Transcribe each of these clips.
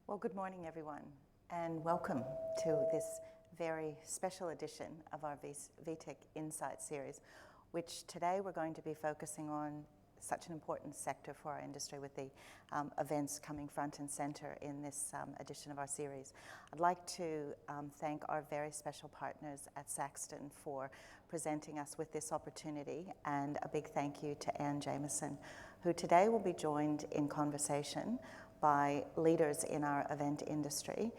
Well, good morning, everyone, and welcome to this very special edition of our VTIC Insight Series, which today we're going to be focusing on such an important sector for our industry with the events coming front and centre in this edition of our series. I'd like to thank our very special partners at Saxton for presenting us with this opportunity, and a big thank you to Anne Jamieson, who today will be joined in conversation by leaders in our event industry,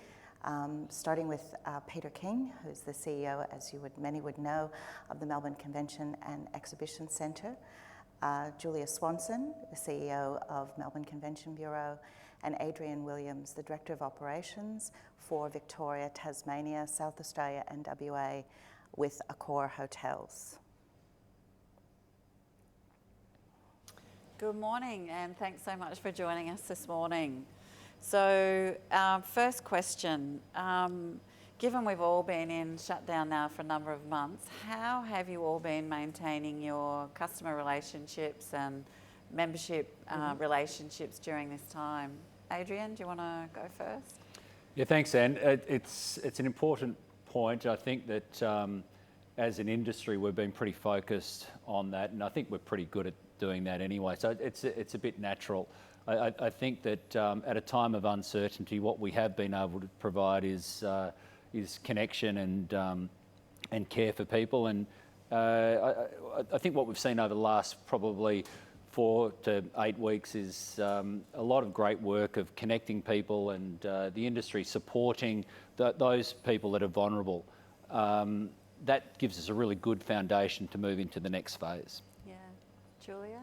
starting with Peter King, who's the CEO, as many would know, of the Melbourne Convention and Exhibition Centre, Julia Swanson, the CEO of Melbourne Convention Bureau, and Adrian Williams, the Director of Operations for Victoria, Tasmania, South Australia and WA with Accor Hotels. Good morning, and thanks so much for joining us this morning. So, first question, given we've all been in shutdown now for a number of months, how have you all been maintaining your customer relationships and membership relationships during this time? Adrian, do you want to go first? Yeah, thanks, Anne. It's an important point. I think that as an industry, we've been pretty focused on that, and I think we're pretty good at doing that anyway. So it's a bit natural. I think that at a time of uncertainty, what we have been able to provide is connection and care for people. And I think what we've seen over the last probably 4 to 8 weeks is a lot of great work of connecting people and the industry supporting those people that are vulnerable. That gives us a really good foundation to move into the next phase. Yeah. Julia?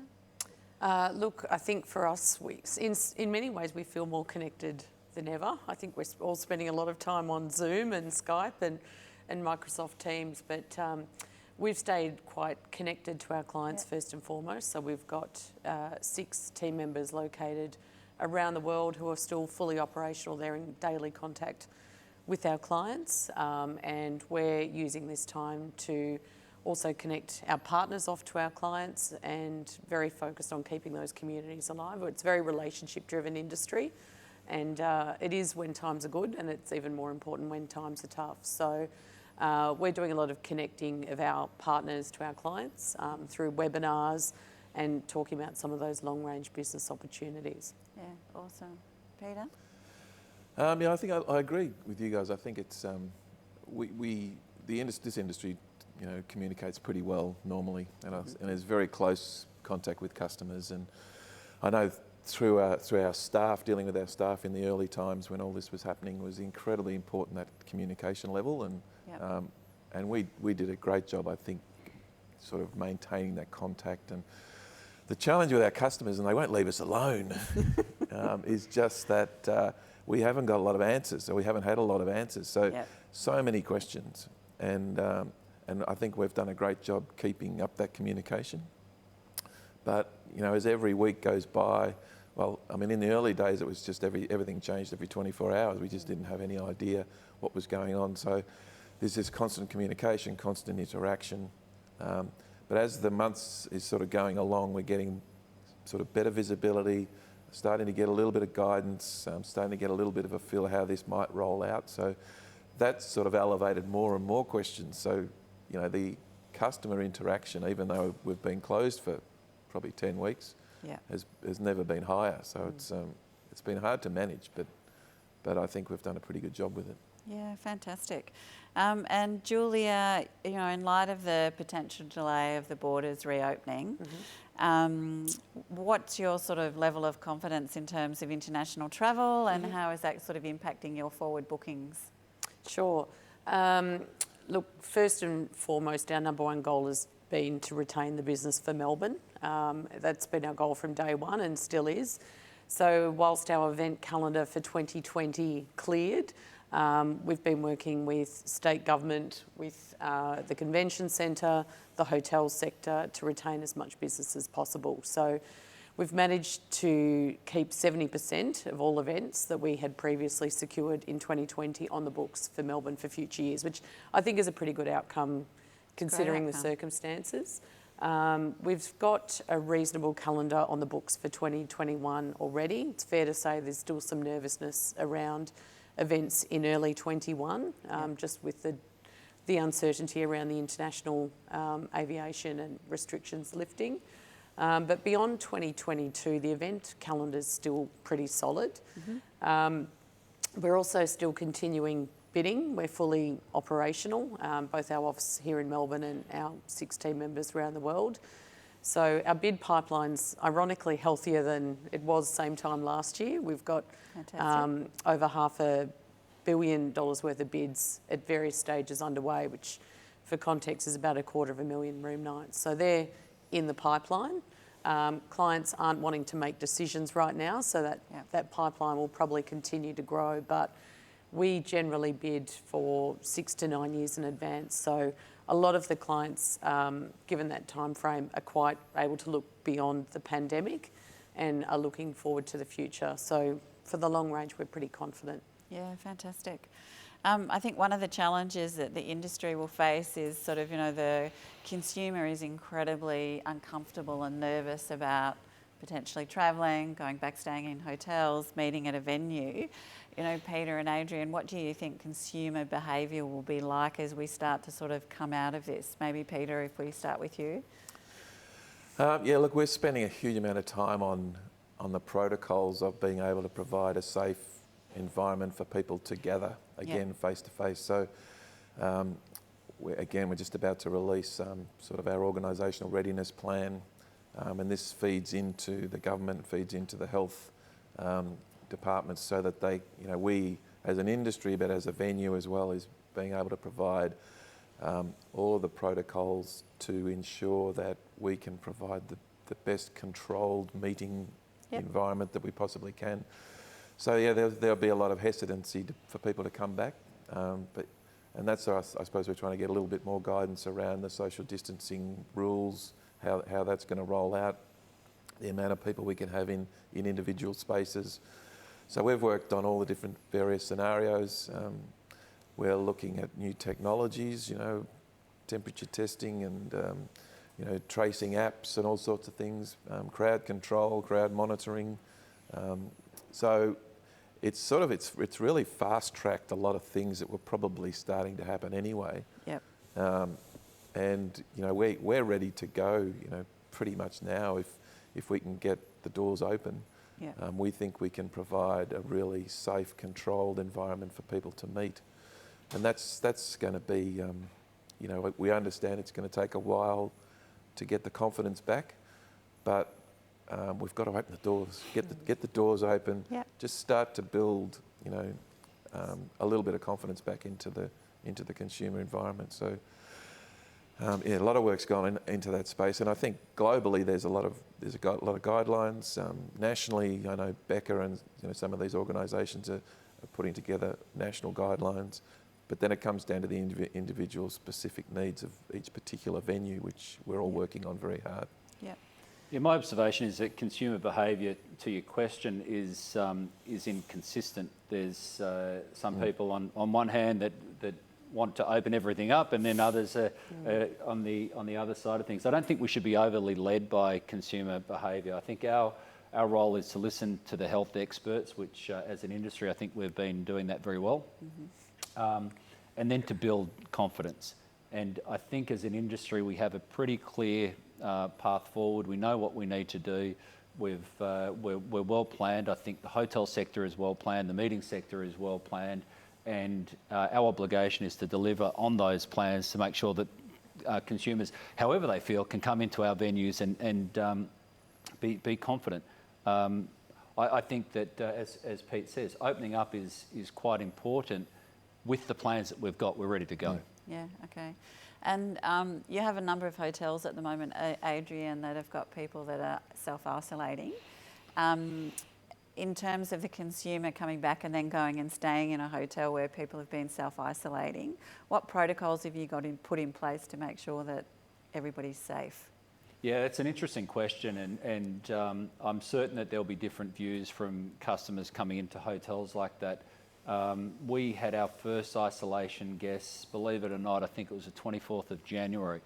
Look, I think for us, in many ways we feel more connected than ever. I think we're all spending a lot of time on Zoom and Skype and Microsoft Teams, but we've stayed quite connected to our clients first and foremost. So we've got 6 team members located around the world who are still fully operational. They're in daily contact with our clients, and we're using this time to also connect our partners off to our clients and very focused on keeping those communities alive. It's a very relationship-driven industry, and it is when times are good, and it's even more important when times are tough. So we're doing a lot of connecting of our partners to our clients through webinars and talking about some of those long-range business opportunities. Yeah, awesome. Peter? Yeah, I think I agree with you guys. I think it's this industry, communicates pretty well normally, and is very close contact with customers. And I know through our staff, dealing with our staff in the early times when all this was happening, was incredibly important, that communication level. And and we did a great job, I think, sort of maintaining that contact. And the challenge with our customers, and they won't leave us alone, is just that we haven't got a lot of answers, or we haven't had a lot of answers. So many questions, and I think we've done a great job keeping up that communication. But, as every week goes by, well, I mean, in the early days, it was just everything changed every 24 hours. We just didn't have any idea what was going on. So there's this constant communication, constant interaction. But as the months is sort of going along, we're getting sort of better visibility, starting to get a little bit of guidance, starting to get a little bit of a feel how this might roll out. So that's sort of elevated more and more questions. So, the customer interaction, even though we've been closed for probably 10 weeks, has never been higher. So it's been hard to manage, but I think we've done a pretty good job with it. Yeah, fantastic. And Julia, in light of the potential delay of the borders reopening, what's your sort of level of confidence in terms of international travel, and how is that sort of impacting your forward bookings? Sure. Look, first and foremost, our number one goal has been to retain the business for Melbourne. That's been our goal from day one and still is. So whilst our event calendar for 2020 cleared, we've been working with state government, with the convention centre, the hotel sector, to retain as much business as possible. So we've managed to keep 70% of all events that we had previously secured in 2020 on the books for Melbourne for future years, which I think is a pretty good outcome considering the circumstances. We've got a reasonable calendar on the books for 2021 already. It's fair to say there's still some nervousness around events in early 21, just with the uncertainty around the international aviation and restrictions lifting. But beyond 2022, the event calendar is still pretty solid. We're also still continuing bidding. We're fully operational, both our office here in Melbourne and our 6 team members around the world. So our bid pipeline's ironically healthier than it was same time last year. We've got over $500 million worth of bids at various stages underway, which for context is about 250,000 room nights. So they're in the pipeline. Clients aren't wanting to make decisions right now, so that pipeline will probably continue to grow, but we generally bid for 6 to 9 years in advance. So a lot of the clients, given that time frame, are quite able to look beyond the pandemic and are looking forward to the future. So for the long range, we're pretty confident. Yeah, fantastic. I think one of the challenges that the industry will face is sort of, the consumer is incredibly uncomfortable and nervous about potentially travelling, going back, staying in hotels, meeting at a venue. Peter and Adrian, what do you think consumer behaviour will be like as we start to sort of come out of this? Maybe Peter, if we start with you. Yeah, look, we're spending a huge amount of time on the protocols of being able to provide a safe environment for people to gather again face to face. So we're just about to release sort of our organisational readiness plan, and this feeds into the government, feeds into the health departments, so that they, we as an industry, but as a venue as well, is being able to provide all of the protocols to ensure that we can provide the best controlled meeting environment that we possibly can. So yeah, there'll be a lot of hesitancy for people to come back, and that's I suppose we're trying to get a little bit more guidance around the social distancing rules, how that's going to roll out, the amount of people we can have in individual spaces. So we've worked on all the different various scenarios. We're looking at new technologies, temperature testing and tracing apps and all sorts of things, crowd control, crowd monitoring. So it's really fast-tracked a lot of things that were probably starting to happen anyway. Yep. And we're ready to go, pretty much now if we can get the doors open. Yeah. We think we can provide a really safe, controlled environment for people to meet, and that's going to be, we understand it's going to take a while to get the confidence back, but we've got to open the doors, get the doors open, just start to build, a little bit of confidence back into the consumer environment. So. A lot of work's gone into that space, and I think globally there's a lot of guidelines. Nationally, I know Becca and some of these organisations are putting together national guidelines, but then it comes down to the individual specific needs of each particular venue, which we're all working on very hard. Yeah, my observation is that consumer behaviour, to your question, is inconsistent. There's some people on one hand that want to open everything up, and then others are on the other side of things. I don't think we should be overly led by consumer behaviour. I think our role is to listen to the health experts, which as an industry I think we've been doing that very well, and then to build confidence. And I think as an industry we have a pretty clear path forward. We know what we need to do. We're well planned. I think the hotel sector is well planned, the meeting sector is well planned, and our obligation is to deliver on those plans to make sure that consumers, however they feel, can come into our venues and be confident. I think that, as Pete says, opening up is quite important. With the plans that we've got, we're ready to go. Yeah, okay. And you have a number of hotels at the moment, Adrian, that have got people that are self-isolating. In terms of the consumer coming back and then going and staying in a hotel where people have been self-isolating, what protocols have you got put in place to make sure that everybody's safe? Yeah, it's an interesting question, and I'm certain that there'll be different views from customers coming into hotels like that. We had our first isolation guests, believe it or not, I think it was the 24th of January.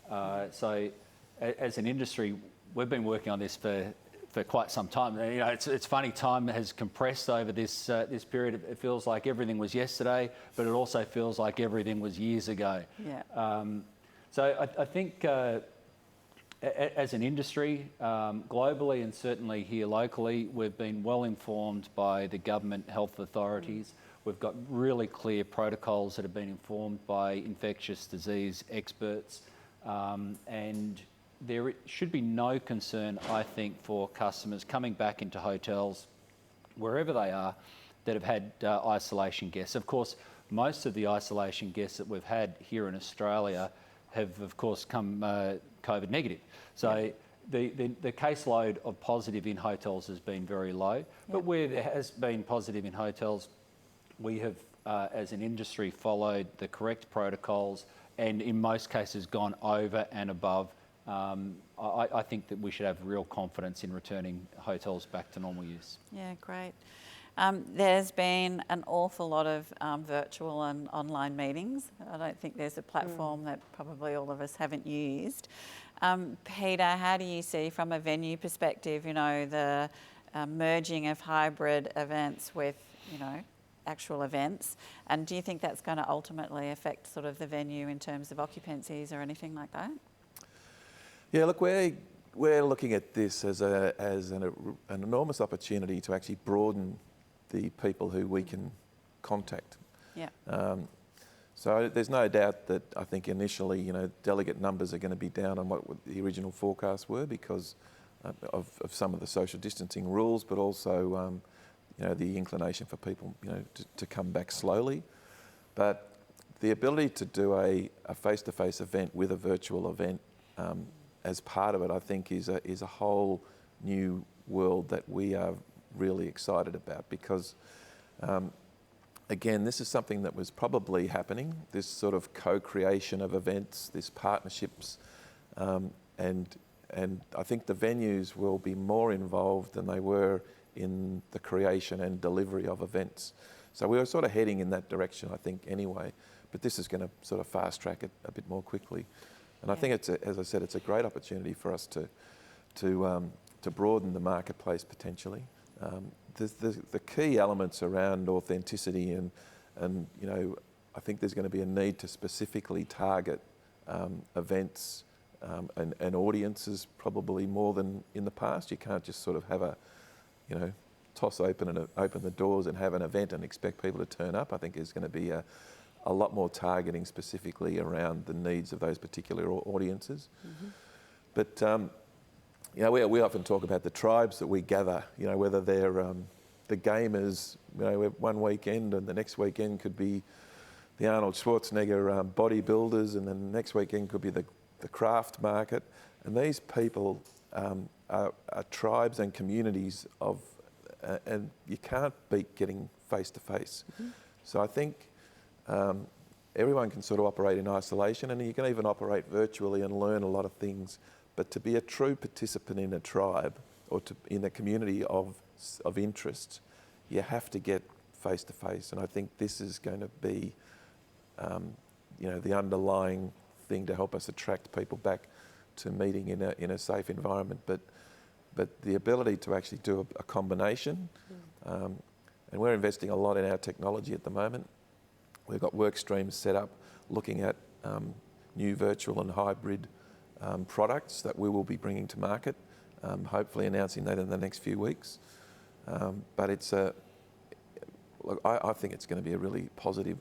So as an industry, we've been working on this for quite some time. You know, it's funny, time has compressed over this period. It feels like everything was yesterday, but it also feels like everything was years ago. Yeah. So I think as an industry, globally and certainly here locally, we've been well informed by the government health authorities. We've got really clear protocols that have been informed by infectious disease experts, and there should be no concern, I think, for customers coming back into hotels, wherever they are, that have had isolation guests. Of course, most of the isolation guests that we've had here in Australia have, of course, come COVID negative. So the caseload of positive in hotels has been very low, but where there has been positive in hotels, we have, as an industry, followed the correct protocols and in most cases gone over and above. I think that we should have real confidence in returning hotels back to normal use. Yeah, great. There's been an awful lot of virtual and online meetings. I don't think there's a platform that probably all of us haven't used. Peter, how do you see from a venue perspective, you know, the merging of hybrid events with, you know, actual events? And do you think that's going to ultimately affect sort of the venue in terms of occupancies or anything like that? Yeah, look, we're looking at this as an enormous opportunity to actually broaden the people who we can contact. Yeah. So there's no doubt that I think initially, you know, delegate numbers are going to be down on what the original forecasts were because of some of the social distancing rules, but also, you know, the inclination for people, you know, to come back slowly. But the ability to do a face-to-face event with a virtual event as part of it, I think, is a whole new world that we are really excited about because, again, this is something that was probably happening, this sort of co-creation of events, these partnerships, and I think the venues will be more involved than they were in the creation and delivery of events. So we were sort of heading in that direction, I think, anyway, but this is going to sort of fast-track it a bit more quickly. And I think, as I said, it's a great opportunity for us to broaden the marketplace potentially. The key elements around authenticity and you know, I think there's going to be a need to specifically target events and audiences probably more than in the past. You can't just sort of have you know, toss open the doors and have an event and expect people to turn up. I think there's going to be a lot more targeting specifically around the needs of those particular audiences. Mm-hmm. But, you know, we often talk about the tribes that we gather, you know, whether they're the gamers, you know, one weekend and the next weekend could be the Arnold Schwarzenegger bodybuilders and then the next weekend could be the craft market. And these people are tribes and communities of, and you can't beat getting face-to-face. Mm-hmm. So I think everyone can sort of operate in isolation and you can even operate virtually and learn a lot of things. But to be a true participant in a tribe or in a community of interest, you have to get face-to-face. And I think this is going to be, you know, the underlying thing to help us attract people back to meeting in a safe environment. But the ability to actually do a combination, and we're investing a lot in our technology at the moment. We've got work streams set up looking at new virtual and hybrid products that we will be bringing to market, hopefully announcing that in the next few weeks. But look, I think it's going to be a really positive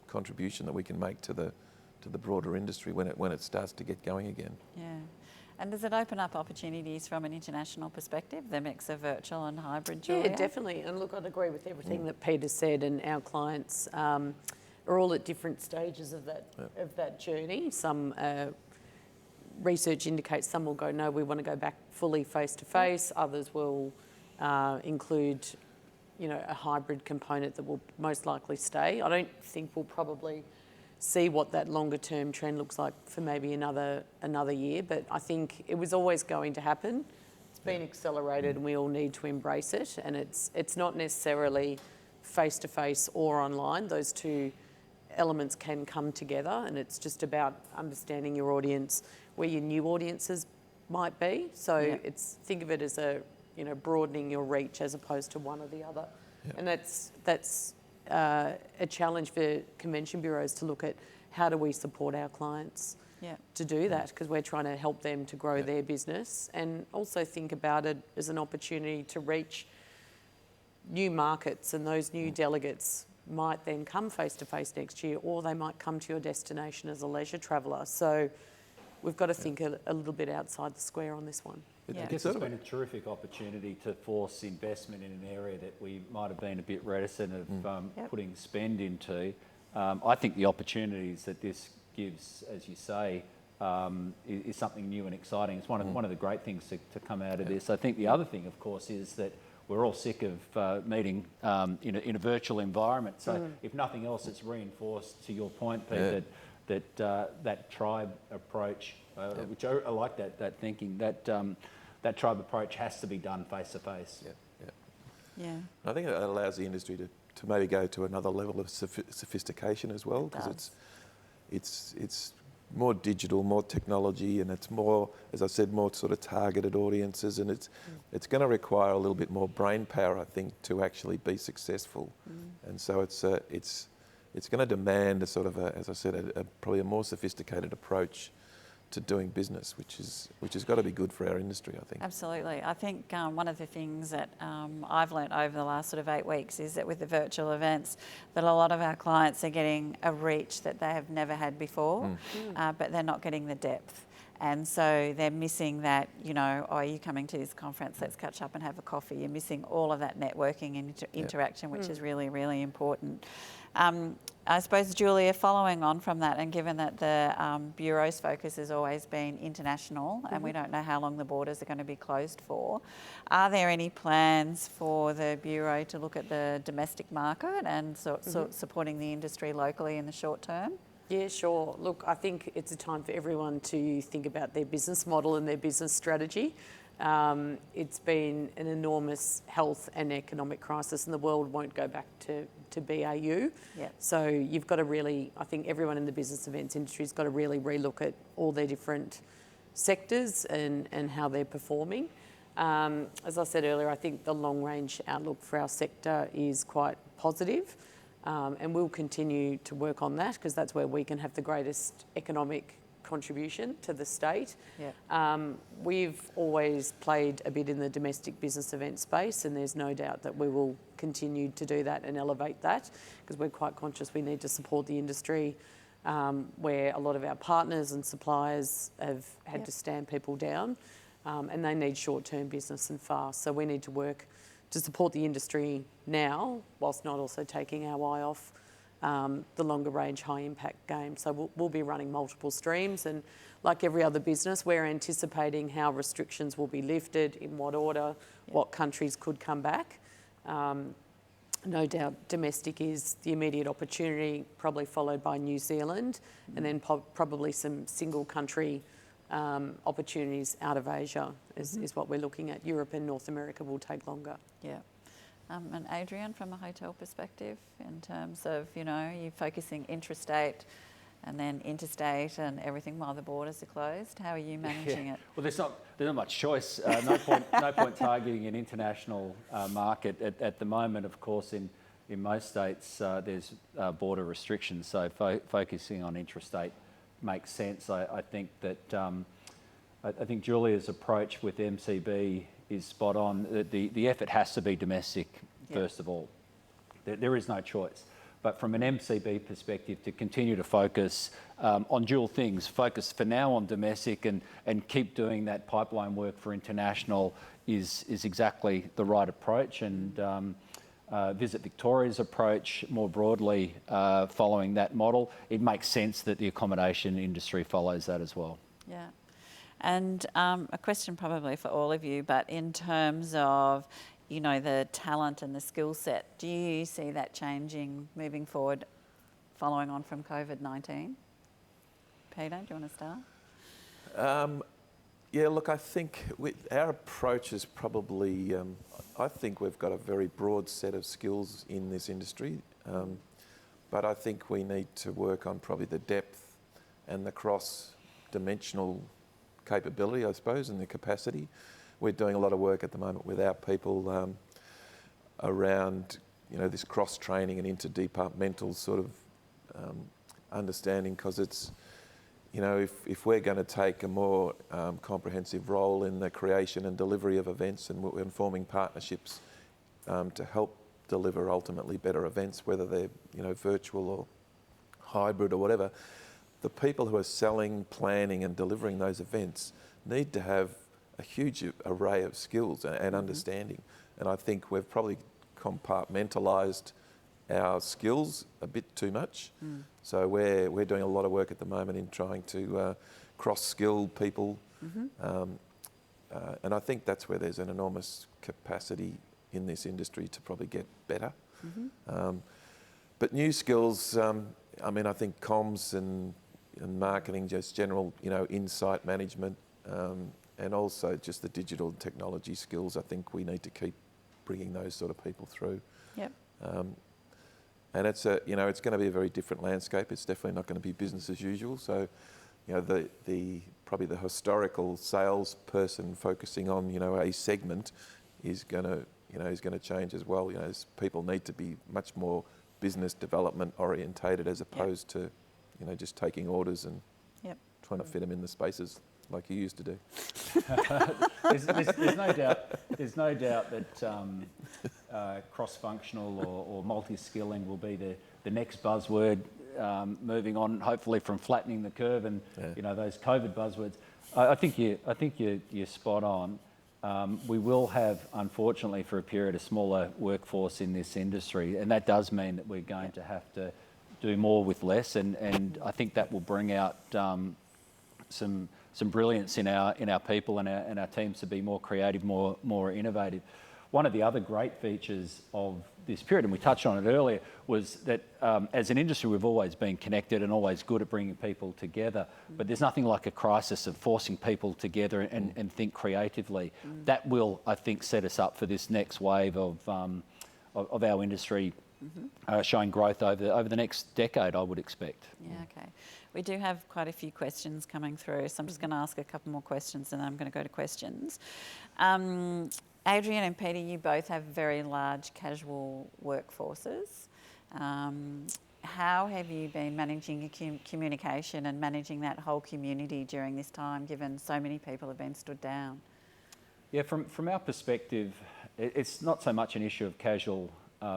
contribution that we can make to the broader industry when it starts to get going again. Yeah. And does it open up opportunities from an international perspective, the mix of virtual and hybrid, Julia? Yeah, definitely. And look, I'd agree with everything that Peter said, and our clients are all at different stages of that journey. Some research indicates some will go, no, we want to go back fully face-to-face. Others will include, you know, a hybrid component that will most likely stay. I don't think we'll probably see what that longer term trend looks like for maybe another year, but I think it was always going to happen. It's been accelerated and we all need to embrace it, and it's not necessarily face-to-face or online. Those two elements can come together, and it's just about understanding your audience, where your new audiences might be. So it's, think of it as broadening your reach as opposed to one or the other. And that's a challenge for convention bureaus to look at how do we support our clients to do that, because we're trying to help them to grow their business, and also think about it as an opportunity to reach new markets, and those new delegates might then come face-to-face next year, or they might come to your destination as a leisure traveller. So we've got to think a little bit outside the square on this one. I guess it's been a terrific opportunity to force investment in an area that we might have been a bit reticent of putting spend into. I think the opportunities that this gives, as you say, is something new and exciting. It's one of the great things to come out of this. I think the other thing, of course, is that we're all sick of meeting in a virtual environment. So if nothing else, it's reinforced, to your point, Pete, that tribe approach, which I like that thinking, that tribe approach has to be done face to face. I think it allows the industry to maybe go to another level of sophistication as well, because it's more digital, more technology, and it's more, as I said, more sort of targeted audiences, and it's going to require a little bit more brain power, I think, to actually be successful. And so it's going to demand a sort of, as I said, probably a more sophisticated approach to doing business, which has got to be good for our industry, I think. Absolutely. I think one of the things that I've learnt over the last sort of 8 weeks is that with the virtual events, that a lot of our clients are getting a reach that they have never had before, but they're not getting the depth. And so they're missing that, are you coming to this conference? Let's catch up and have a coffee. You're missing all of that networking and interaction, which is really, really important. I suppose, Julia, following on from that, and given that the Bureau's focus has always been international, and we don't know how long the borders are going to be closed for, are there any plans for the Bureau to look at the domestic market and supporting the industry locally in the short term? Yeah, sure. Look, I think it's a time for everyone to think about their business model and their business strategy. It's been an enormous health and economic crisis, and the world won't go back to BAU. So you've got to really, I think everyone in the business events industry has got to really relook at all their different sectors and how they're performing. As I said earlier, I think the long range outlook for our sector is quite positive. And we'll continue to work on that, because that's where we can have the greatest economic contribution to the state. We've always played a bit in the domestic business event space, and there's no doubt that we will continue to do that and elevate that, because we're quite conscious we need to support the industry, where a lot of our partners and suppliers have had to stand people down, and they need short-term business and fast. So we need to work to support the industry now, whilst not also taking our eye off the longer range, high impact game. So we'll be running multiple streams, and like every other business, we're anticipating how restrictions will be lifted, in what order, what countries could come back. No doubt domestic is the immediate opportunity, probably followed by New Zealand, and then probably some single country opportunities out of Asia is what we're looking at. Europe and North America will take longer. And Adrian, from a hotel perspective, in terms of, you focusing intrastate and then interstate and everything while the borders are closed, how are you managing it? Well, there's not much choice. No point targeting an international market at the moment. Of course, in most states there's border restrictions, so focusing on intrastate makes sense. I think that I think Julia's approach with MCB is spot on. The effort has to be domestic first of all. There is no choice. But from an MCB perspective, to continue to focus on dual things, focus for now on domestic and keep doing that pipeline work for international is exactly the right approach. And Visit Victoria's approach more broadly following that model, it makes sense that the accommodation industry follows that as well. And a question probably for all of you, but in terms of, the talent and the skill set, do you see that changing moving forward following on from COVID-19? Peter, do you want to start? Look, I think our approach is probably, I think we've got a very broad set of skills in this industry. but I think we need to work on probably the depth and the cross-dimensional capability, I suppose, and the capacity. We're doing a lot of work at the moment with our people around, this cross-training and interdepartmental sort of understanding, because it's, if we're going to take a more comprehensive role in the creation and delivery of events and forming partnerships to help deliver ultimately better events, whether they're virtual or hybrid or whatever, the people who are selling, planning and delivering those events need to have a huge array of skills and understanding. And I think we've probably compartmentalised our skills a bit too much. So we're doing a lot of work at the moment in trying to cross-skill people. And I think that's where there's an enormous capacity in this industry to probably get better. But new skills, I think comms and marketing, just general, insight management, and also just the digital and technology skills. I think we need to keep bringing those sort of people through. Yep. And it's it's going to be a very different landscape. It's definitely not going to be business as usual. So, probably the historical salesperson focusing on a segment is going to change as well. People need to be much more business development orientated as opposed to just taking orders and trying to fit them in the spaces like you used to do. There's no doubt that cross-functional or multi-skilling will be the next buzzword, moving on hopefully from flattening the curve and those COVID buzzwords. I think you're spot on. We will have, unfortunately, for a period, a smaller workforce in this industry, and that does mean that we're going to have to do more with less, and I think that will bring out some brilliance in our people and our teams to be more creative, more innovative. One of the other great features of this period, and we touched on it earlier, was that as an industry we've always been connected and always good at bringing people together, but there's nothing like a crisis of forcing people together and think creatively. That will, I think, set us up for this next wave of our industry showing growth over the next decade, I would expect. Yeah, okay. We do have quite a few questions coming through, so I'm just going to ask a couple more questions and then I'm going to go to questions. Adrian and Peter, you both have very large casual workforces. How have you been managing your communication and managing that whole community during this time, given so many people have been stood down? Yeah, from our perspective, it's not so much an issue of casual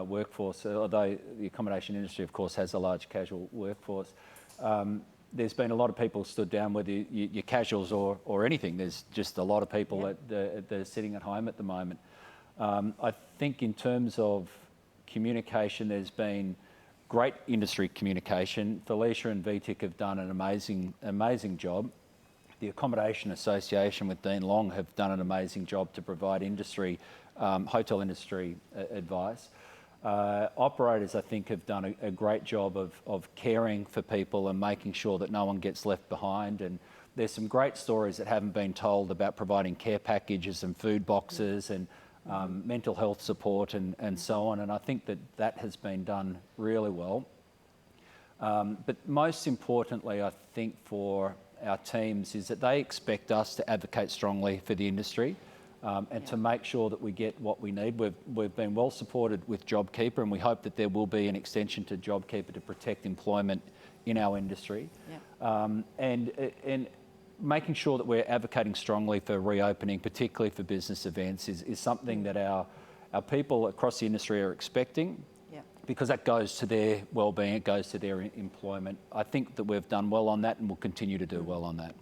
workforce, although the accommodation industry, of course, has a large casual workforce. There's been a lot of people stood down, whether you're casuals or anything. There's just a lot of people that are sitting at home at the moment. I think in terms of communication, there's been great industry communication. Felicia and VTIC have done an amazing job. The Accommodation Association with Dean Long have done an amazing job to provide hotel industry advice. Operators, I think, have done a great job of caring for people and making sure that no one gets left behind. And there's some great stories that haven't been told about providing care packages and food boxes and mental health support and so on. And I think that has been done really well. But most importantly, I think for our teams is that they expect us to advocate strongly for the industry. And to make sure that we get what we need. We've been well supported with JobKeeper, and we hope that there will be an extension to JobKeeper to protect employment in our industry. And making sure that we're advocating strongly for reopening, particularly for business events, is something that our people across the industry are expecting, because that goes to their well-being, it goes to their employment. I think that we've done well on that and will continue to do well on that.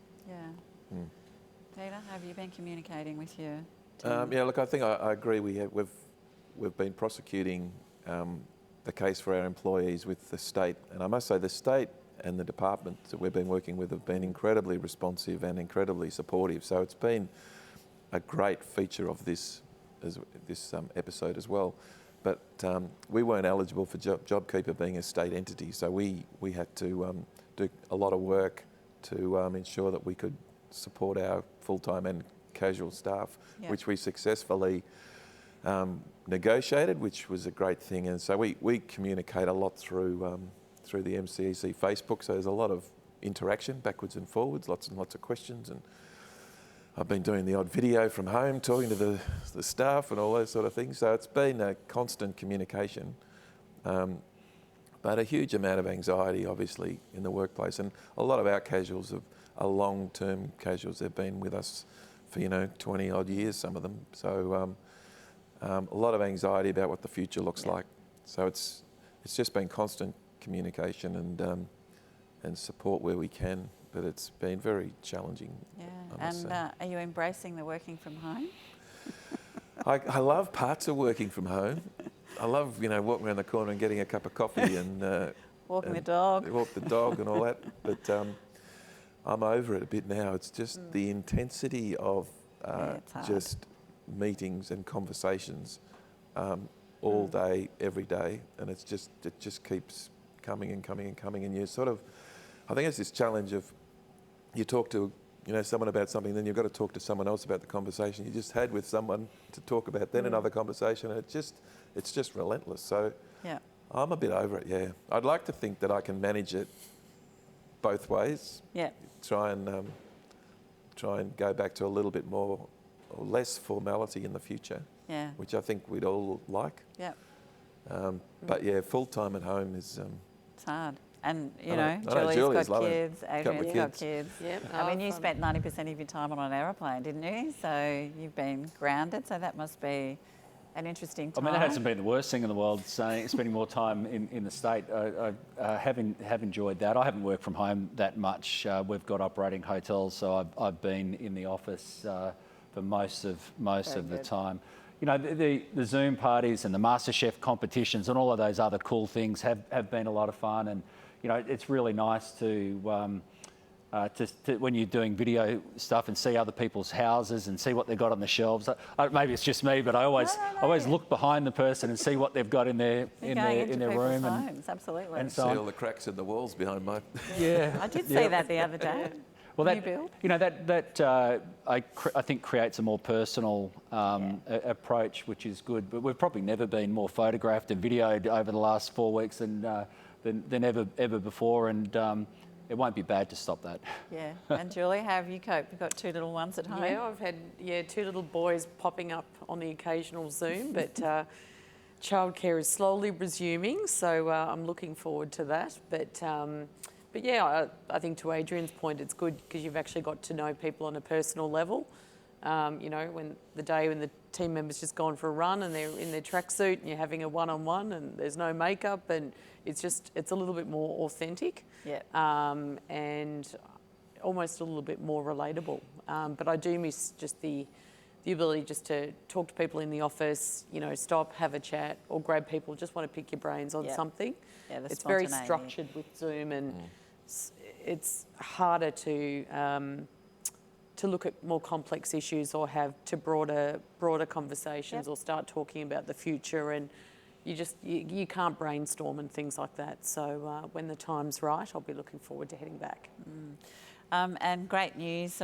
Peter, have you been communicating with your team? Look, I think I agree. We've been prosecuting the case for our employees with the state, and I must say the state and the departments that we've been working with have been incredibly responsive and incredibly supportive. So it's been a great feature of this episode as well. But we weren't eligible for JobKeeper being a state entity, so we had to do a lot of work to ensure that we could support our full-time and casual staff, which we successfully negotiated, which was a great thing. And so we communicate a lot through through the MCEC Facebook, so there's a lot of interaction backwards and forwards, lots and lots of questions, and I've been doing the odd video from home, talking to the staff and all those sort of things. So it's been a constant communication, but a huge amount of anxiety, obviously, in the workplace. And a lot of our casuals are long-term casuals. They've been with us for 20 odd years, some of them. So a lot of anxiety about what the future looks like. So it's just been constant communication and support where we can. But it's been very challenging. Yeah, I must and say. are you embracing the working from home? I love parts of working from home. I love, walking around the corner and getting a cup of coffee and Walking the and dog. walk the dog and all that. But I'm over it a bit now. It's just the intensity of it's hard. just meetings and conversations all day, every day, and it just keeps coming and coming and coming. And you sort of, I think it's this challenge of, you talk to someone about something, then you've got to talk to someone else about the conversation you just had with someone to talk about, then another conversation, and it's just relentless. So Yeah. I'm a bit over it. Yeah, I'd like to think that I can manage it both ways. Yeah. Try and go back to a little bit more or less formality in the future, Yeah. which I think we'd all like. Yeah. But yeah, full time at home is. It's hard. And, I know Julie's Julie's got loving it. kids, Couple of Adrian's got kids. kids. Yep. I mean, you I've, spent 90% of your time on an aeroplane, didn't you? So you've been grounded, so that must be an interesting I time. mean, that hasn't been the worst thing in the world, spending more time in the state. I have enjoyed that. I haven't worked from home that much. We've got operating hotels, so I've been in the office for most of the good. time. The Zoom parties and the MasterChef competitions and all of those other cool things have been a lot of fun. And, it's really nice to when you're doing video stuff and see other people's houses and see what they've got on the shelves. Maybe it's just me, but I always look behind the person and see what they've got in their You're going into their people's room homes, absolutely. and See so on. all the cracks in the walls behind my. Yeah, I did see that the other day. Well, New build. I think creates a more personal approach, which is good. But we've probably never been more photographed and videoed over the last 4 weeks than ever before, and it won't be bad to stop that. Yeah. And Julie, how have you coped? You've got 2 little ones at home. Yeah, I've had 2 little boys popping up on the occasional Zoom, but childcare is slowly resuming, so I'm looking forward to that. But yeah, I think to Adrian's point, it's good because you've actually got to know people on a personal level. When the team member's just gone for a run and they're in their tracksuit and you're having a one-on-one and there's no makeup and it's a little bit more authentic. Yeah. And almost a little bit more relatable. But I do miss just the ability just to talk to people in the office, stop, have a chat, or grab people, just want to pick your brains on something. Yeah, the it's very spontaneity. structured with Zoom, and it's harder to look at more complex issues or have to broader conversations or start talking about the future, and you can't brainstorm and things like that. So when the time's right, I'll be looking forward to heading back. And great news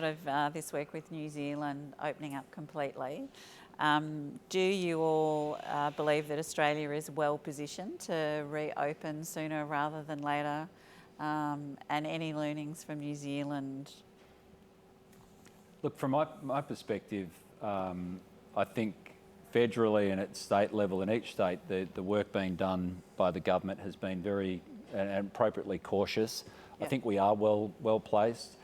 this week with New Zealand opening up completely. Do you all believe that Australia is well positioned to reopen sooner rather than later? And any learnings from New Zealand? Look, from my perspective, I think federally and at state level, in each state, the work being done by the government has been very and appropriately cautious. I think we are well placed.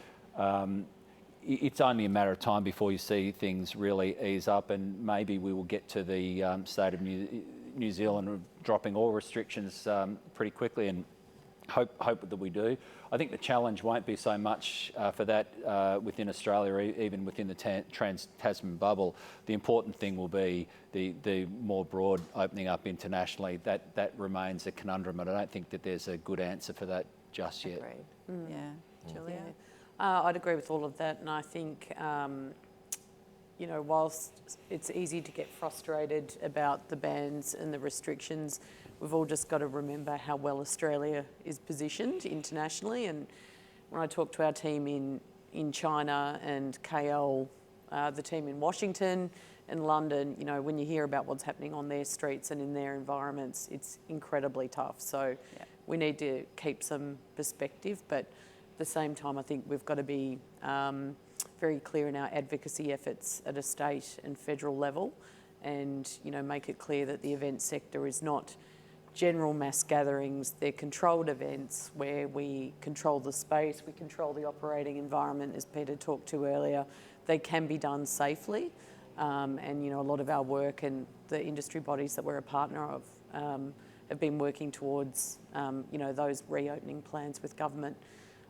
It's only a matter of time before you see things really ease up, and maybe we will get to the state of New Zealand dropping all restrictions pretty quickly, and hope that we do. I think the challenge won't be so much for that within Australia, even within the Trans-Tasman bubble. The important thing will be the more broad opening up internationally. That remains a conundrum, and I don't think that there's a good answer for that just yet. Agreed. Yeah. Julia? I'd agree with all of that, and I think, whilst it's easy to get frustrated about the bans and the restrictions, we've all just got to remember how well Australia is positioned internationally. And when I talk to our team in China and KL, the team in Washington and London, when you hear about what's happening on their streets and in their environments, it's incredibly tough. So we need to keep some perspective, but at the same time, I think we've got to be very clear in our advocacy efforts at a state and federal level, and make it clear that the event sector is not general mass gatherings. They're controlled events where we control the space, we control the operating environment, as Peter talked to earlier. They can be done safely, and a lot of our work and the industry bodies that we're a partner of have been working towards those reopening plans with government.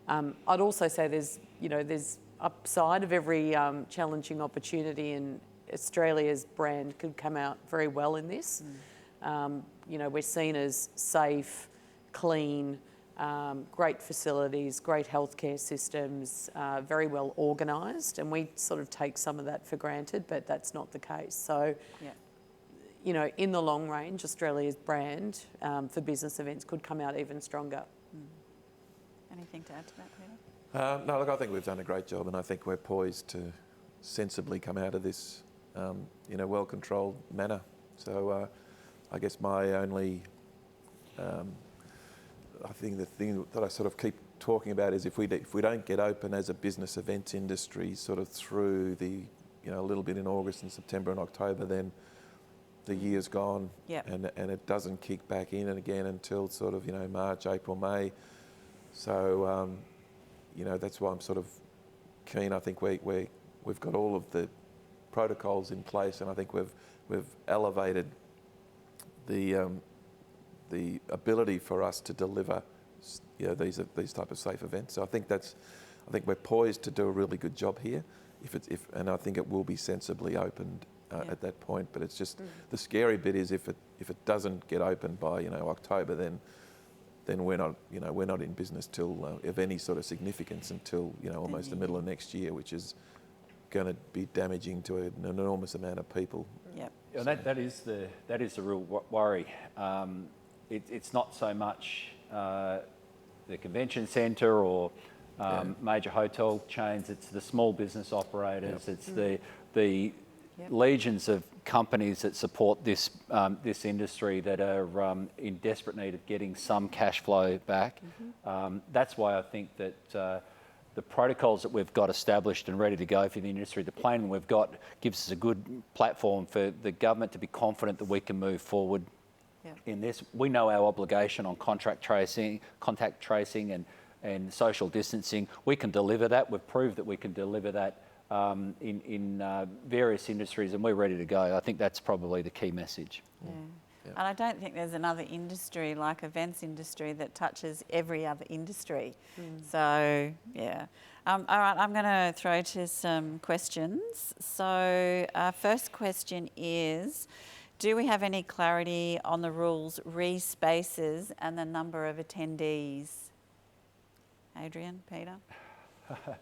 I'd also say there's upside of every challenging opportunity, and Australia's brand could come out very well in this. We're seen as safe, clean, great facilities, great healthcare systems, very well organised, and we sort of take some of that for granted, but that's not the case. So, in the long range, Australia's brand for business events could come out even stronger. Anything to add to that, Peter? No, look, I think we've done a great job, and I think we're poised to sensibly come out of this in a well-controlled manner. So I guess my only, I think the thing that I sort of keep talking about is if we don't get open as a business events industry sort of through the, a little bit in August and September and October, then the year's gone, and it doesn't kick back in and again until sort of, March, April, May. So, that's why I'm sort of keen. I think we've got all of the protocols in place, and I think we've elevated the ability for us to deliver, these type of safe events. So I think we're poised to do a really good job here. And I think it will be sensibly opened at that point. But it's just the scary bit is if it doesn't get open by October, then we're not in business till of any sort of significance until almost the middle of next year, which is going to be damaging to an enormous amount of people. Yep. Yeah, that is the real worry. It's not so much the convention centre or major hotel chains. It's the small business operators. It's the legions of companies that support this industry that are in desperate need of getting some cash flow back. That's why I think that the protocols that we've got established and ready to go for the industry, the plan we've got gives us a good platform for the government to be confident that we can move forward in this. We know our obligation on contact tracing and social distancing. We can deliver that. We've proved that we can deliver that in various industries, and we're ready to go. I think that's probably the key message. And I don't think there's another industry like events industry that touches every other industry. So, all right, I'm going to throw to some questions. So, first question is, do we have any clarity on the rules re spaces and the number of attendees? Adrian, Peter?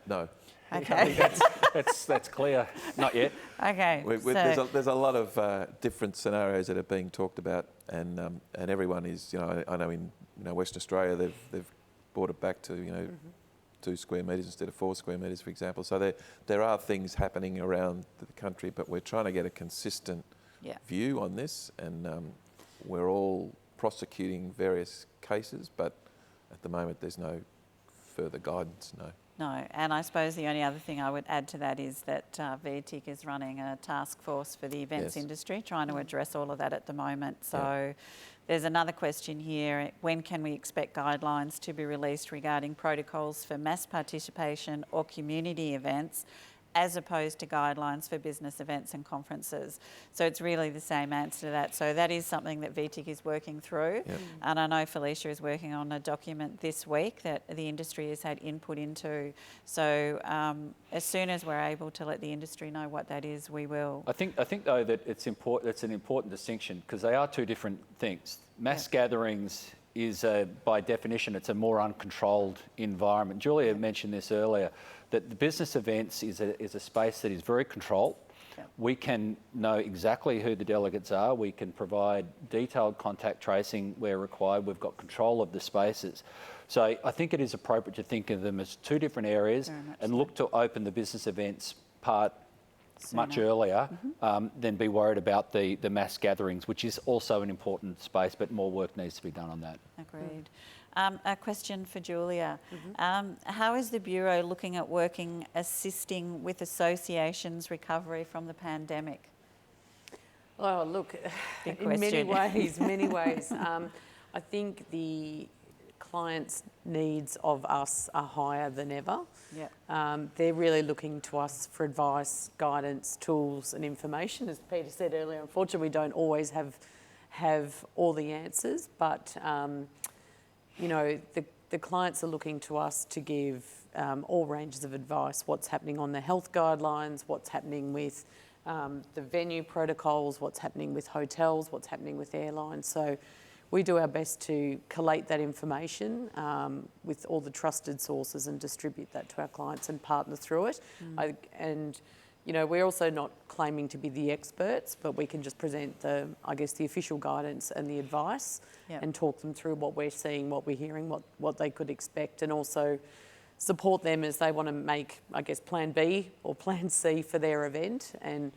No. Okay. That's clear. Not yet. Okay. There's a lot of different scenarios that are being talked about, and everyone is, I know in Western Australia they've brought it back to 2 square metres instead of 4 square metres, for example. So there are things happening around the country, but we're trying to get a consistent view on this, and we're all prosecuting various cases, but at the moment there's no further guidance. No, and I suppose the only other thing I would add to that is that VTIC is running a task force for the events industry, trying to address all of that at the moment. So there's another question here. When can we expect guidelines to be released regarding protocols for mass participation or community events, as opposed to guidelines for business events and conferences? So it's really the same answer to that. So that is something that VTIC is working through. And I know Felicia is working on a document this week that the industry has had input into. So as soon as we're able to let the industry know what that is, we will. I think though that it's an important distinction, because they are two different things. Mass gatherings is by definition, it's a more uncontrolled environment. Julia mentioned this earlier, that the business events is a space that is very controlled. We can know exactly who the delegates are. We can provide detailed contact tracing where required. We've got control of the spaces. So I think it is appropriate to think of them as two different areas and look to open the business events part much earlier than be worried about the mass gatherings, which is also an important space, but more work needs to be done on that. Agreed. A question for Julia. How is the Bureau looking at assisting with associations' recovery from the pandemic? Oh, look, Big in many question. ways. I think the clients' needs of us are higher than ever. Yep. They're really looking to us for advice, guidance, tools and information. As Peter said earlier, unfortunately we don't always have all the answers, but you know, the clients are looking to us to give all ranges of advice, what's happening on the health guidelines, what's happening with the venue protocols, what's happening with hotels, what's happening with airlines. So we do our best to collate that information with all the trusted sources and distribute that to our clients and partner through it. And you know, we're also not claiming to be the experts, but we can just present the official guidance and the advice. Yep. And talk them through what we're seeing, what we're hearing, what they could expect, and also support them as they want to make, plan B or plan C for their event, and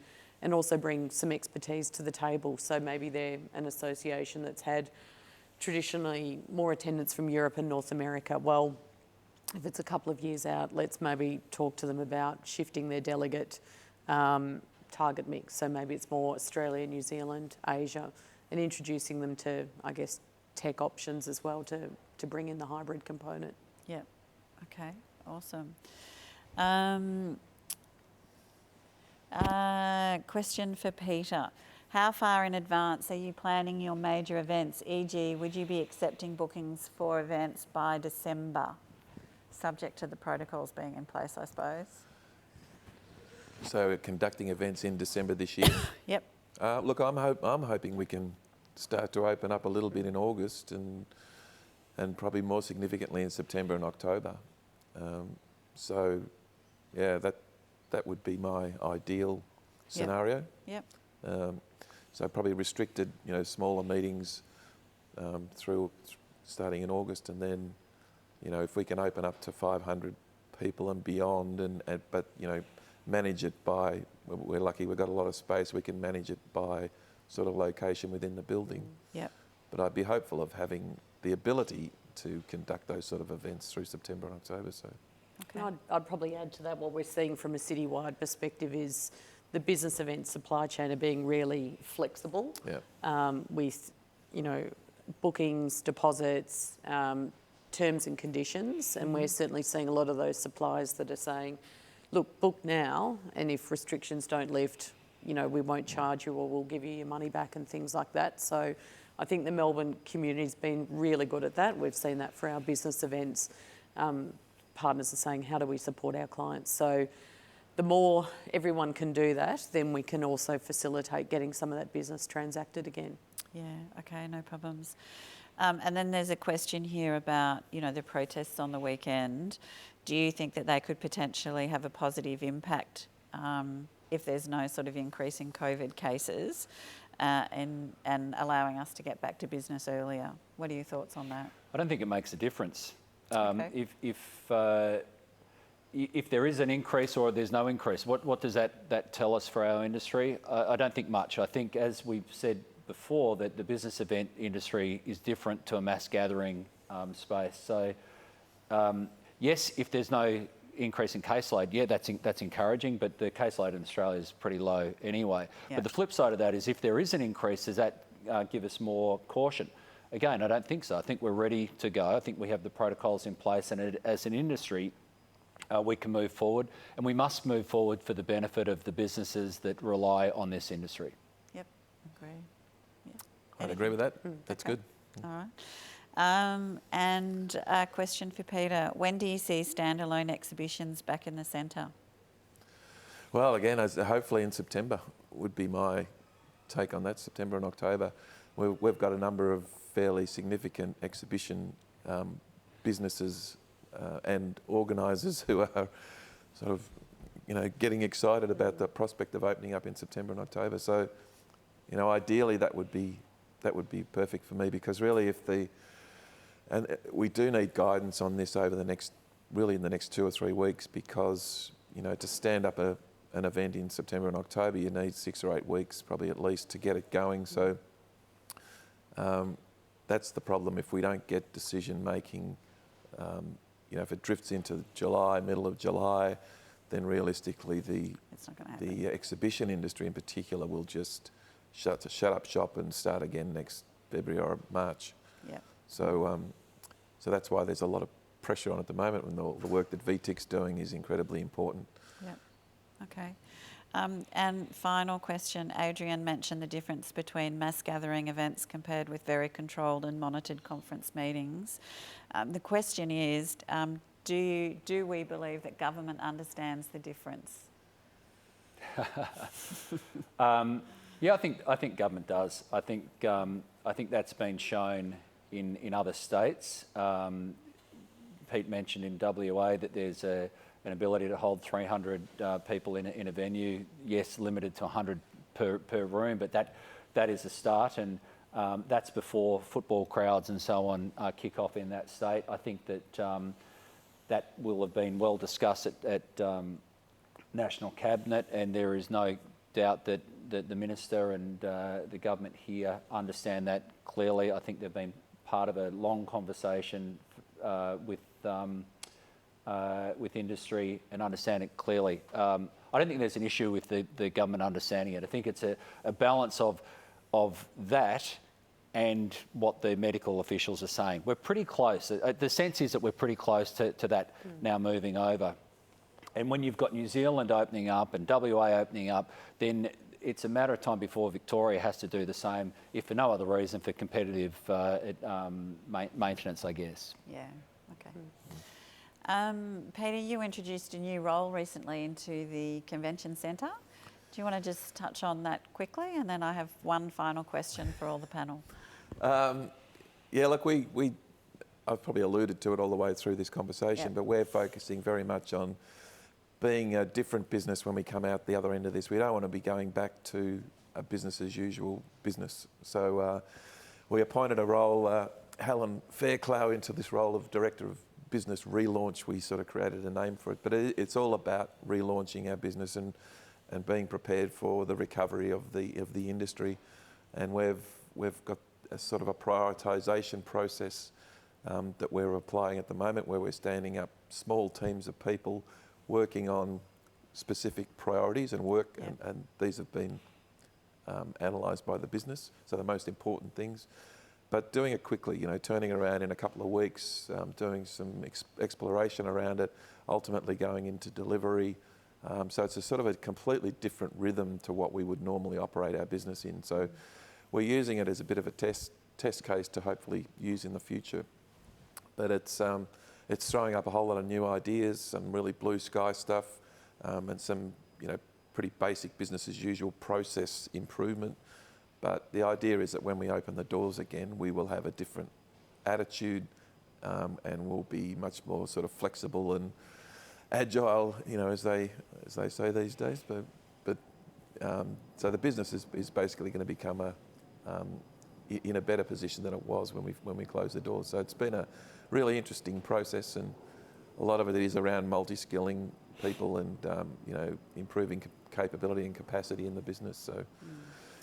also bring some expertise to the table. So maybe they're an association that's had traditionally more attendance from Europe and North America. Well, if it's a couple of years out, let's maybe talk to them about shifting their delegate target mix. So maybe it's more Australia, New Zealand, Asia, and introducing them to, tech options as well to bring in the hybrid component. Yeah. Okay. Awesome. Question for Peter. How far in advance are you planning your major events? E.g., would you be accepting bookings for events by December? Subject to the protocols being in place, I suppose. So we're conducting events in December this year. Yep. Look, I'm hoping we can start to open up a little bit in August and probably more significantly in September and October. So, yeah, that would be my ideal scenario. Yep. So probably restricted, smaller meetings through starting in August, and then, if we can open up to 500 people and beyond, but manage it by, we're lucky we've got a lot of space, we can manage it by sort of location within the building. Yep. But I'd be hopeful of having the ability to conduct those sort of events through September and October. So, Okay. I'd probably add to that, what we're seeing from a citywide perspective is the business event supply chain are being really flexible. yeah. With, bookings, deposits, terms and conditions, and we're certainly seeing a lot of those suppliers that are saying, look, book now, and if restrictions don't lift, we won't charge you or we'll give you your money back and things like that. So I think the Melbourne community's been really good at that. We've seen that for our business events. Partners are saying, how do we support our clients? So the more everyone can do that, then we can also facilitate getting some of that business transacted again. Yeah, okay, no problems. And then there's a question here about, the protests on the weekend. Do you think that they could potentially have a positive impact if there's no sort of increase in COVID cases and allowing us to get back to business earlier? What are your thoughts on that? I don't think it makes a difference. Okay. If there is an increase or there's no increase, what does that tell us for our industry? I don't think much. I think, as we've said before, that the business event industry is different to a mass gathering space. So, yes, if there's no increase in caseload, yeah, that's encouraging, but the caseload in Australia is pretty low anyway. Yeah. But the flip side of that is, if there is an increase, does that give us more caution? Again, I don't think so. I think we're ready to go. I think we have the protocols in place, and as an industry, we can move forward, and we must move forward for the benefit of the businesses that rely on this industry. Yep, agree. Yeah. I'd agree with that. That's Okay. good. All right. And a question for Peter. When do you see standalone exhibitions back in the centre? Well, again, hopefully in September would be my take on that, September and October. We've got a number of fairly significant exhibition businesses and organisers who are sort of, getting excited about the prospect of opening up in September and October. So, ideally that would be perfect for me, because really and we do need guidance on this over in the next 2 or 3 weeks, because, to stand up an event in September and October, you need 6 or 8 weeks probably at least to get it going. So, that's the problem. If we don't get decision making, if it drifts into July, middle of July, then realistically It's not going to happen. the exhibition industry in particular will just shut up shop and start again next February or March. Yep. So that's why there's a lot of pressure on at the moment, when the work that VTIC's doing is incredibly important. Yep. Okay. And final question, Adrian mentioned the difference between mass gathering events compared with very controlled and monitored conference meetings. The question is, do we believe that government understands the difference? Yeah, I think government does. I think that's been shown in other states. Pete mentioned in WA that there's an ability to hold 300 people in a venue. Yes, limited to 100 per room, but that is a start, and that's before football crowds and so on kick off in that state. I think that that will have been well discussed at National Cabinet, and there is no doubt that the Minister and the government here understand that clearly. I think they've been part of a long conversation with industry and understand it clearly. I don't think there's an issue with the government understanding it. I think it's a balance of that and what the medical officials are saying. We're pretty close. The sense is that we're pretty close to that now moving over. And when you've got New Zealand opening up and WA opening up, then it's a matter of time before Victoria has to do the same, if for no other reason, for competitive maintenance, I guess. Yeah, okay. Peter, you introduced a new role recently into the Convention Centre. Do you want to just touch on that quickly? And then I have one final question for all the panel. Yeah, look, I've probably alluded to it all the way through this conversation, but we're focusing very much on being a different business when we come out the other end of this. We don't want to be going back to a business as usual business. So we appointed a role, Helen Fairclough, into this role of Director of Business Relaunch. We sort of created a name for it, but it's all about relaunching our business and being prepared for the recovery of the industry. And we've got a sort of a prioritisation process that we're applying at the moment, where we're standing up small teams of people working on specific priorities and work, and these have been analysed by the business, so the most important things. But doing it quickly, turning around in a couple of weeks, doing some exploration around it, ultimately going into delivery. So it's a sort of a completely different rhythm to what we would normally operate our business in. So we're using it as a bit of a test case to hopefully use in the future. But it's throwing up a whole lot of new ideas, some really blue sky stuff, and some pretty basic business as usual process improvement. But the idea is that when we open the doors again, we will have a different attitude, and we'll be much more sort of flexible and agile, as they say these days. But so the business is basically going to become in a better position than it was when we closed the doors. So it's been a really interesting process, and a lot of it is around multi-skilling people and improving capability and capacity in the business. So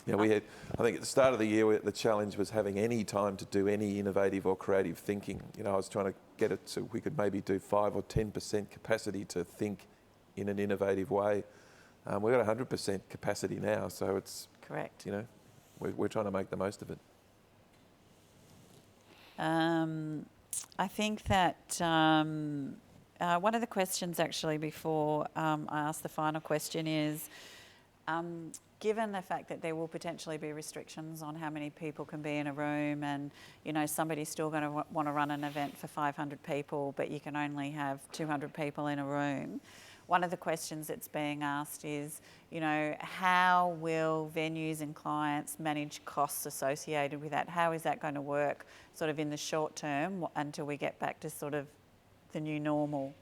we had, I think at the start of the year, the challenge was having any time to do any innovative or creative thinking. I was trying to get it so we could maybe do 5 or 10% capacity to think in an innovative way. We've got 100% capacity now, so it's correct. We're trying to make the most of it. I think that one of the questions actually before I ask the final question is, given the fact that there will potentially be restrictions on how many people can be in a room, and somebody's still going to want to run an event for 500 people, but you can only have 200 people in a room. One of the questions that's being asked is, how will venues and clients manage costs associated with that? How is that going to work sort of in the short term until we get back to sort of the new normal?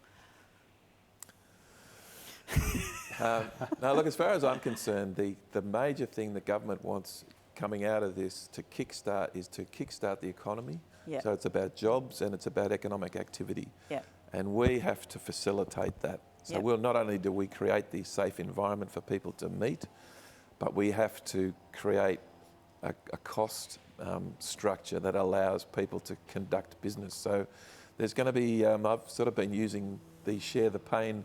No, look, as far as I'm concerned, the major thing the government wants coming out of this to kickstart the economy. Yep. So it's about jobs and it's about economic activity. Yep. And we have to facilitate that. So Yep. not only do we create the safe environment for people to meet, but we have to create a cost structure that allows people to conduct business. So there's going to be, I've sort of been using the share the pain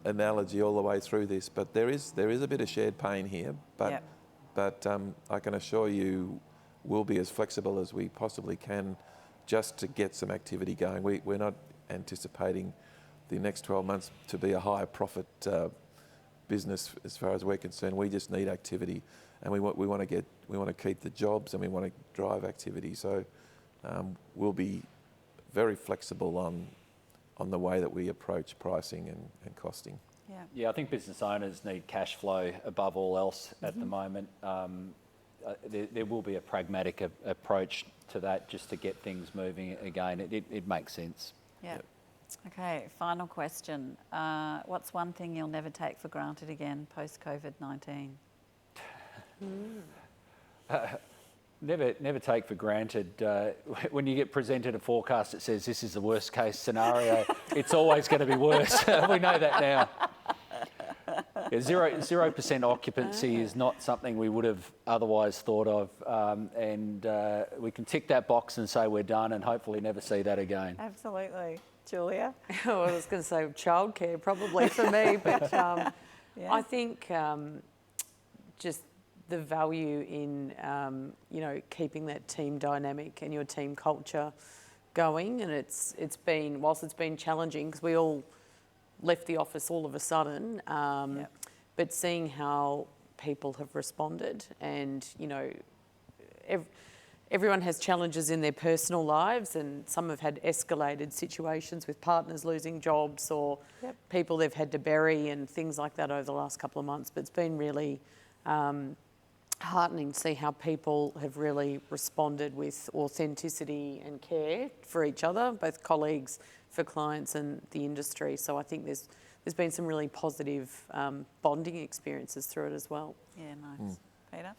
analogy all the way through this, but there is a bit of shared pain here, but I can assure you we'll be as flexible as we possibly can just to get some activity going. We're not anticipating the next 12 months to be a higher profit business as far as we're concerned. We just need activity, and we want to keep the jobs, and we want to drive activity. So we'll be very flexible on the way that we approach pricing and costing. Yeah, I think business owners need cash flow above all else at the moment. There will be a pragmatic approach to that just to get things moving again. It makes sense. Yeah. Okay, final question. What's one thing you'll never take for granted again post-COVID-19? Never take for granted when you get presented a forecast that says this is the worst case scenario, it's always going to be worse. We know that now. Yeah, 0% occupancy is not something we would have otherwise thought of, and we can tick that box and say we're done and hopefully never see that again. Absolutely. Julia? Well, I was going to say childcare probably for me, but I think just the value in keeping that team dynamic and your team culture going, and it's been, whilst it's been challenging because we all left the office all of a sudden, but seeing how people have responded, and everyone has challenges in their personal lives, and some have had escalated situations with partners losing jobs or people they've had to bury and things like that over the last couple of months. But it's been really heartening to see how people have really responded with authenticity and care for each other, both colleagues, for clients and the industry. So I think there's been some really positive bonding experiences through it as well. Yeah, nice. Peter?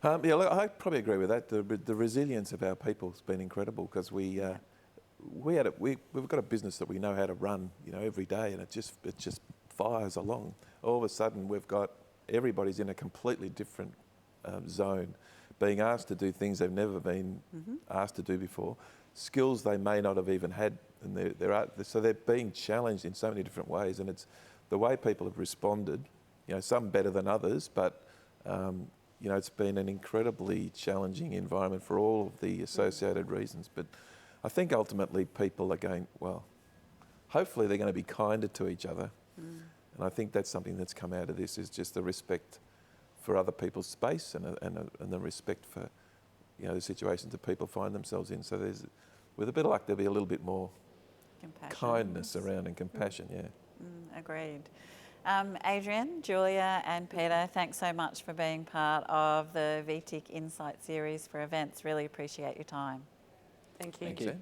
Look, I probably agree with that. The resilience of our people has been incredible because we've got a business that we know how to run, every day, and it just fires along. All of a sudden, we've got everybody's in a completely different zone, being asked to do things they've never been asked to do before, skills they may not have even had, and so they're being challenged in so many different ways, and it's the way people have responded. Some better than others, but it's been an incredibly challenging environment for all of the associated reasons. But I think ultimately people are going, well, hopefully they're going to be kinder to each other. And I think that's something that's come out of this, is just the respect for other people's space and the respect for the situations that people find themselves in. So with a bit of luck, there'll be a little bit more kindness around and compassion. Agreed. Adrian, Julia and Peter, thanks so much for being part of the VTIC Insight Series for events. Really appreciate your time. Thank you. Thank you.